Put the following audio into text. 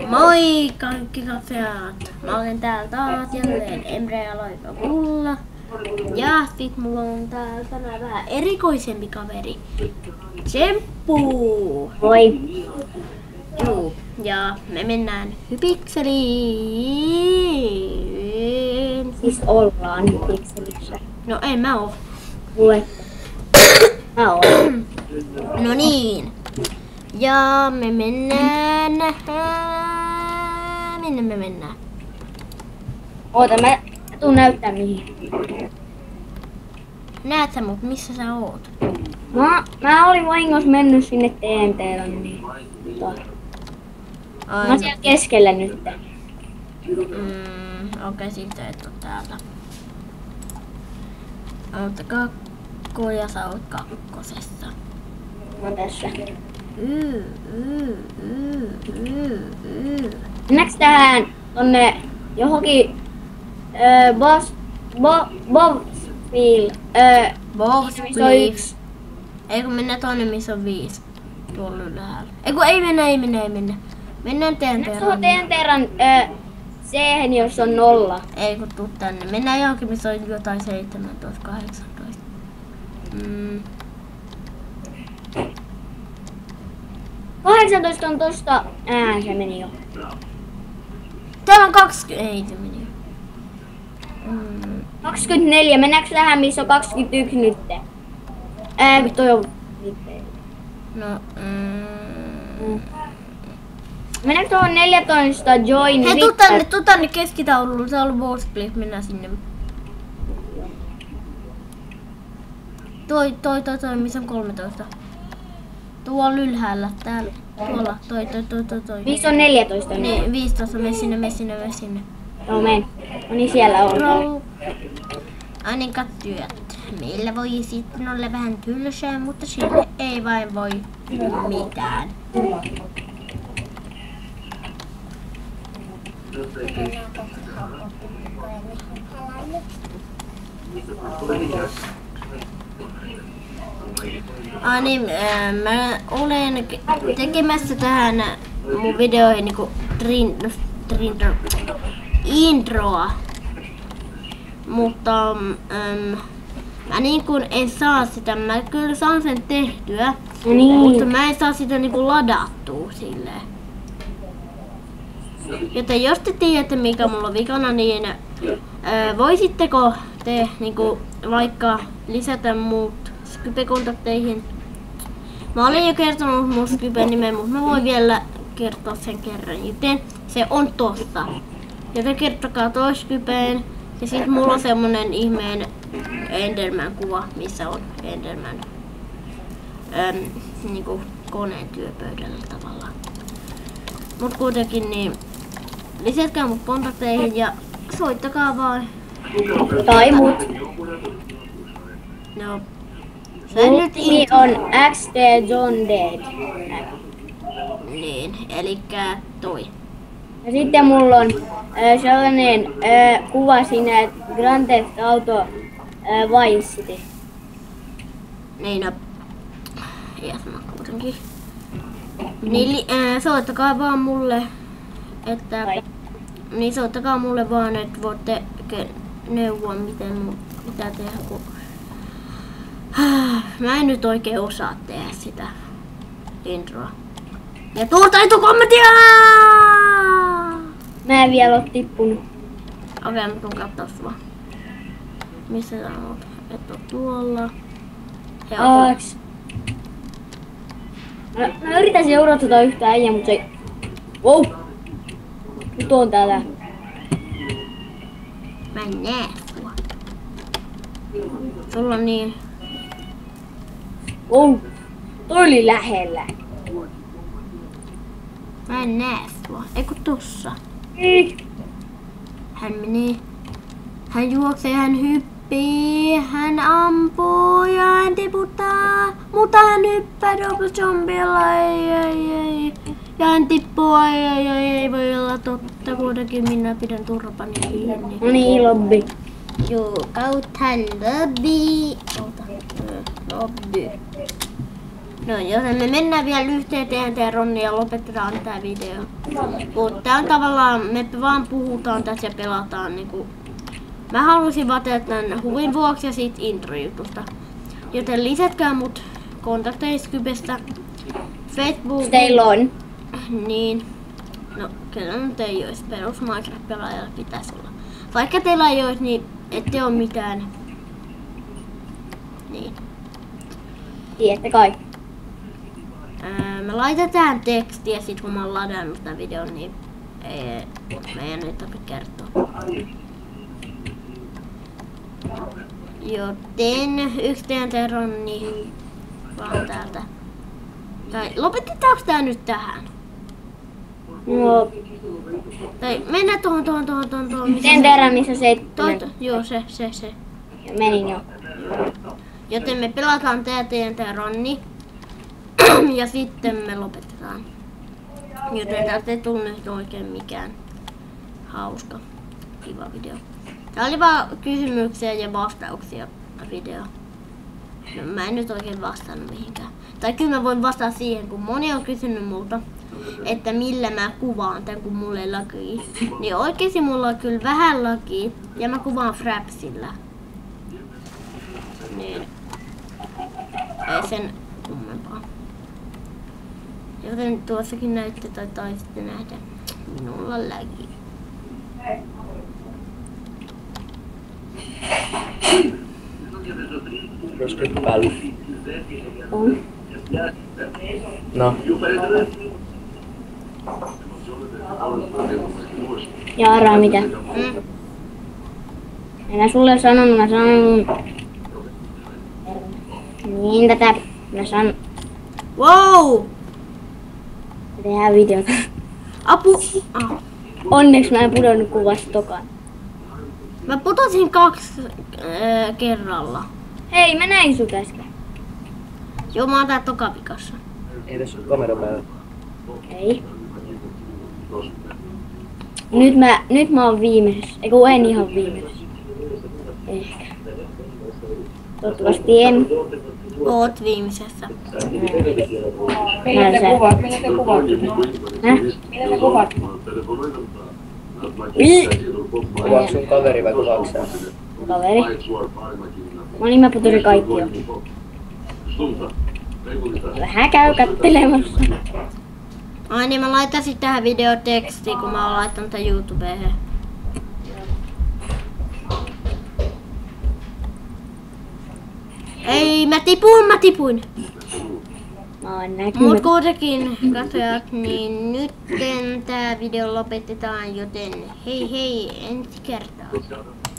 Moi kaikki katsojat! Mä olen täällä taas jälleen Emre ja Loika Pulla. Ja sit mulla on täällä tänään vähän erikoisempi kaveri. Tsemppu! Moi. Juu, ja me mennään Hypikseliin. Siis ollaan Hypikselissä. No en mä oo. Luet. Mä oon. No niin. Ja me mennään... Minne me mennään? Oota, mä tuun näyttää mihin. Näet sä mut, missä sä oot? Mä olin vahingossa mennyt sinne TNT:lle, niin... Mä oon siellä keskellä nyt. Okei, siitä et oo täältä. Oot kakko ja sä oot kakkosessa. Mä oon tässä. Mennäänkö tähän tonne johonkin Bobsfield? Bobsfield. Ei kun mennään tonne missä on 5. Tuolla ylhäällä. Ei kun ei mennä. Mennään Mennäänkö tuohon TNT-rannalle. TNT-ran C-hen, jos on 0? Ei kun tuu tänne. Mennään johonkin missä on jotain 17, 18. 18 on tosta. Se meni jo. Täällä on 20. Ei se meni. 24. Mennäänkö tähän, missä on 21 nyt? Toi on... No, Mennäänkö tuohon 14 join? hei, tuu tänne keskitaululle. Se on ollut Bobsfield. Mennään sinne. Toi, missä on 13. Tuolla ylhäällä, täällä. Tuolla, toi. Missä on 14? Niin, 15, me sinne. Joo, men. No niin, siellä on. Ainakaan työt. Meillä voi sitten olla vähän tylsää, mutta sille ei vain voi mitään. Niin, mä olen tekemässä tähän mun videoihin niinku introa. Mutta mä niinku en saa sitä, mä kyllä saan sen tehtyä, mutta mä en saa sitä niinku ladattua silleen. Joten jos te tiedätte mikä mulla on vikana, niin voisitteko te niinku vaikka lisätä muut Skype-kontakteihin? Mä olen jo kertonut mun Skypen nimen, mutta mä voin vielä kertoa sen kerran, joten se on tossa. Joten kertokaa toi Skypeen. Ja sit mulla on semmonen ihmeen Enderman-kuva, missä on Enderman niinku koneen työpöydällä tavallaan. Mut kuitenkin niin lisätkää mut kontakteihin ja soittakaa vaan. Tai mut. No. Mun nimi on XD John Dead. Niin, elikkä toi. Ja sitten mulla on sellainen kuva siinä Grand Theft Auto Vice City. Niin no. Ja sama kuitenkin. Niin soittakaa vaan mulle, että... Niin soittakaa mulle vaan, että voitte neuvoa mitä tehdä, kun... Mä en nyt oikein osaa tehdä sitä introa. Ja tuurtaitokommentia! Mä en vielä oo tippunut. Okei, mä tuun kattoo sua. Missä sä oot? Et oo tuolla. Aks. Mä yritän seurata tota yhtä äijää, mutta se ei... Wow! Nyt on täällä. Mä en näe sua. Sulla on niin... Wow! Toi oli lähellä. Mä en näe sua. Eiku tossa. Hän menee. Hän juoksee, hän hyppii, hän ampuu ja hän tiputtaa. Mutta hän hyppää double jumpilla, ei. Ja hän tippuu, ei voi olla totta. Kuitenkin minä pidän turpani kiinni. No niin, lobby. Joo, kauthan lobby. Ota, lobby. No joten me mennään vielä yhteen TNT-Ronni ja lopetetaan tää video. Mut tää on tavallaan, me vaan puhutaan tässä ja pelataan niinku. Mä halusin vaan tehdä tän huvin vuoksi ja siitä intro-jutusta. Joten lisätkää mut kontakteja Skypestä. Facebook. Teillä on. Niin. No kyllä nyt ei ois. Perus Minecraft-pelaajalla pitäis olla. Vaikka teillä ei ois, niin ette oo mitään. Niin. Tiedätte kai. Me laitetaan tekstiä sit kun mä oon ladannut tän videon, niin meidän ei tarvitse kertoa. Joten yksi TNT-Ronni vaan täältä. Tai lopetetaanko tää nyt tähän? No, Tai mennään tuohon. sen verran missä se Joo, se. menin jo. Joten me pelataan tää TNT-Ronni. Ja sitten me lopetetaan. Joten täältä ei tullut nyt oikein mikään hauska, kiva video. Tää oli vaan kysymyksiä ja vastauksia video. No, mä en nyt oikein vastannut mihinkään. Tai kyllä mä voin vastata siihen, kun moni on kysynyt multa, että millä mä kuvaan tän, kun mulla ei lagii. Niin oikeesti mulla on kyllä vähän lagii ja mä kuvaan Frapsillä. Niin. Ei sen kummempaa. Joten tuossakin näytte tai taisitte nähdä. Minulla on lagii. Jos nyt päällä. On. No. Jaaraa mitä? Enää sulle ole sanonut, mä sanon. Niin tätä. Mä sanon. Wow! Me tehdään videota. Apu! Ah. Onneksi mä en pudonnut kuvasta tokaan. Mä putosin 2 kerralla. Hei, mä näin sut äsken. Joo, mä oon tää tokavikassa. Ei tässä ole kamera päällä. Ei. Nyt mä oon viimeisessä. Eiku en ihan viimeisessä. Ehkä. Toivottavasti en. Oot viimeisessä. Mä en sä. Mitä te kuvaatte? Häh? Mitä te kuvaatte? Kuvaako sun kaveri vai kuvaako sä? Kaveri. No niin, mä putosin kaikki jo. Vähän käy kattelemassa. Ai niin, mä laittaisin tähän videotekstiin, kun mä oon laittanut tän YouTubeen. Ei, mä tipuin! Mä oon näkynyt. Mut kuitenkin, katsojat, niin nytten tää video lopetetaan, joten hei ensi kertaa.